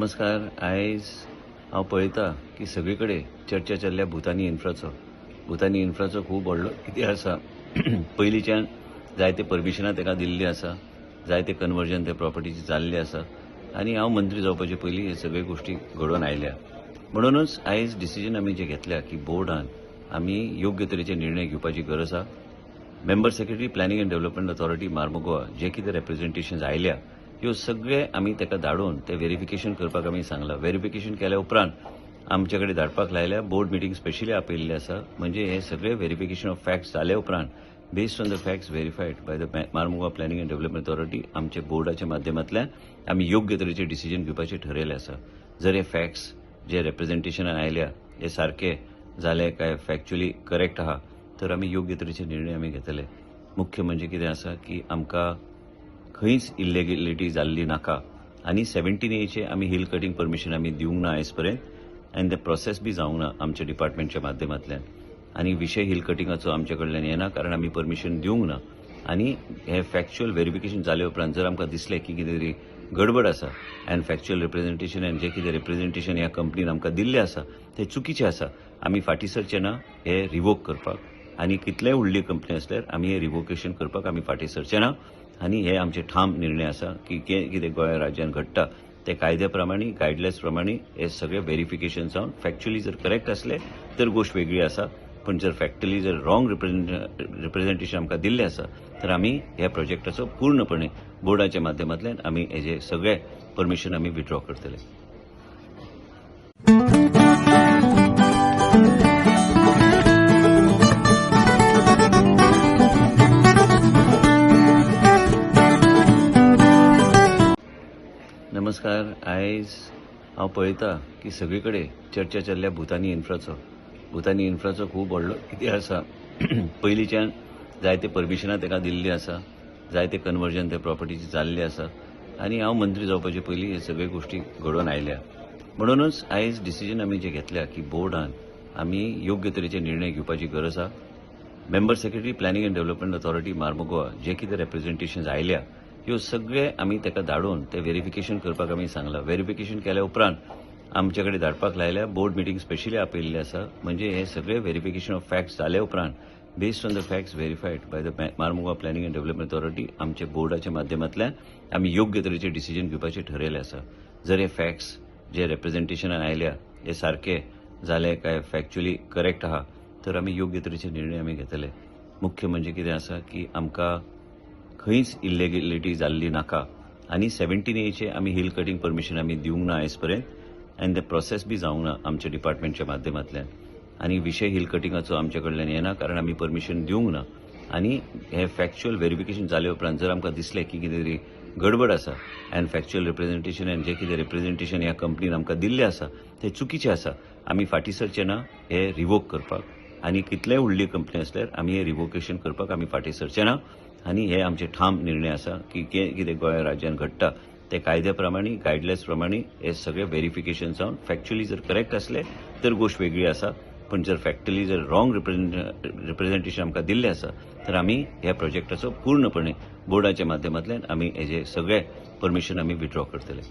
नमस्कार. आयज हांव पळयतां की सगळीकडे चर्चा चल्ल्या भुतानी इन्फ्राचो खूब व्हडलो कितें आसा. पयलींच्यान जायते परमिशनां ताका दिल्लीं आसा, जायते कन्वर्जन त्या प्रॉपर्टीची जाल्लें आसा आनी हांव मंत्री जावपाचे पयलीं हे सगळे गोश्टी घडोवन आयल्या. म्हणूनच आयज डिसिजन आमी जे घेतल्या की बोर्डान आमी योग्य तरेचे निर्णय घेवपाची गरज आसा. Member secretary planning and development authority Mormugao जे कितें रिप्रेझेंटेशन्स आयल्या ह्यो सगळे आमी ताका धाडून ते व्हेरिफिकेशन करपाक आमी सांगलां. व्हेरिफिकेशन केल्या उपरांत आमचे कडेन धाडपाक लायल्या. बोर्ड मिटींग स्पेशली आपयल्ली आसा. म्हणजे हे सगळे व्हेरिफिकेशन ऑफ फॅक्ट्स जाल्या उपरांत based on the facts verified by the Mormugao planning and development authority आमचे बोर्डाच्या माध्यमांतल्यान आमी योग्य तरेचे डिसिजन घेवपाचें ठरयलें आसा. जर हे फॅक्ट्स जे रिप्रेझेंटेशनान आयल्या हे सारखे जाले काय फॅक्च्युअली करेक्ट आहा तर आमी योग्य तरेचे निर्णय आमी घेतले. मुख्य म्हणजे कितें आसा की आमकां खंयच इल्लेगिलिटी जाल्ली नाका आनी 17A आमी हिल कटिंग परमिशन आमी दिवंक ना आयज पर्यंत आनी ते प्रोसेस बी जावंक ना आमच्या डिपार्टमेंटच्या माध्यमांतल्यान. आनी विशय हिल कटिंगाचो आमचे कडल्यान येना कारण आमी परमिशन दिवंक ना. आनी हे फॅक्च्युअल व्हेरिफिकेशन जाले उपरांत जर आमकां दिसलें की कितें तरी गडबड आसा आनी फॅक्च्युअल रिप्रेझेंटेशन आनी जे कितें रिप्रेझेंटेशन ह्या कंपनीन आमकां दिल्लें आसा ते चुकीचें आसा. आमी फाटीं सरचे ना हे रिवोक करपाक आनी कितलेय व्हडली कंपनी आसल्यार आमी हे रिवोकेशन करपाक आमी फाटीं सरचे ना. आनी हे आमचे ठाम निर्णय आसा की कितें गोंय राज्यान घडटा ते कायद्या प्रमाणे गायडलायन्स प्रमाणे हे सगळे व्हेरिफिकेशन जावन फॅक्च्युअली जर करेक्ट असले तर गोष्ट वेगळी आसा. पण जर फॅक्च्युअली जर रॉंग रिप्रेझेंटेशन आमकां दिल्लें आसा तर आमी ह्या प्रोजेक्टाचो पूर्णपणे बोर्डाच्या माध्यमांतल्यान आमी हेजे सगळे परमिशन आमी विथड्रॉ करतले. नमस्कार. आयज हांव पळयतां की सगळीकडे चर्चा चल्ल्या भुतानी इन्फ्राचो खूब व्हडलो कितें आसा. पयलींच्यान जायते परमिशनां ताका दिल्लीं आसा, जायते कन्वर्जन त्या प्रॉपर्टीची जाल्लें आसा आनी हांव मंत्री जावपाचे पयलीं हे सगळे गोश्टी घडोवन आयल्या. म्हणूनच आयज डिसिजन आमी जे घेतल्या की बोर्डान आमी योग्य तरेचे निर्णय घेवपाची गरज आसा. Member secretary planning and development authority Mormugao जे कितें रिप्रेझेंटेशन्स आयल्या ह्यो सगळे आमी ताका धाडून ते व्हेरिफिकेशन करपाक आमी सांगलां. व्हेरिफिकेशन केल्या उपरांत आमचे कडेन धाडपाक लायल्या. बोर्ड मिटींग स्पेशली आपयल्ली आसा. म्हणजे हे सगळे व्हेरिफिकेशन ऑफ फॅक्ट्स जाल्या उपरांत based on the facts verified by the Mormugao planning and development authority आमचे बोर्डाच्या माध्यमांतल्यान आमी योग्य तरेचे डिसिजन घेवपाचें ठरयलें आसा. जर हे फॅक्ट्स जे रिप्रेझेंटेशनान आयल्या हे सारखे जाले काय फॅक्च्युअली करेक्ट आहा तर आमी योग्य तरेचे निर्णय आमी घेतले. मुख्य म्हणजे कितें आसा की आमकां खंयच इल्लेगिलिटी जाल्ली नाका आनी 17A आमी हिल कटिंग परमिशन आमी दिवंक ना आयज पर्यंत आनी ते प्रोसेस बी जावंक ना आमच्या डिपार्टमेंटच्या माध्यमांतल्यान. आनी विशय हिल कटिंगाचो आमचे कडल्यान येना कारण आमी परमिशन दिवंक ना. आनी हे फॅक्च्युअल व्हेरिफिकेशन जाले उपरांत जर आमकां दिसलें की कितें तरी गडबड आसा आनी फॅक्च्युअल रिप्रेझेंटेशन आनी जे कितें रिप्रेझेंटेशन ह्या कंपनीन आमकां दिल्लें आसा ते चुकीचें आसा. आमी फाटीं सरचे ना हे रिवोक करपाक आनी कितलेय व्हडली कंपनी आसल्यार आमी हे रिवोकेशन करपाक आमी फाटीं सरचे ना. आनी हे आमचे ठाम निर्णय आसा की कितें गोंय राज्यान घडटा ते कायद्या प्रमाणे गायडलायन्स प्रमाणे हे सगळे व्हेरिफिकेशन जावन फॅक्च्युअली जर करेक्ट असले तर गोष्ट वेगळी आसा. पण जर फॅक्च्युअली जर रॉंग रिप्रेझेंटेशन आमकां दिल्लें आसा तर आमी ह्या प्रोजेक्टाचो पूर्णपणे बोर्डाच्या माध्यमांतल्यान आमी हेजे सगळे परमिशन आमी विथड्रॉ करतले.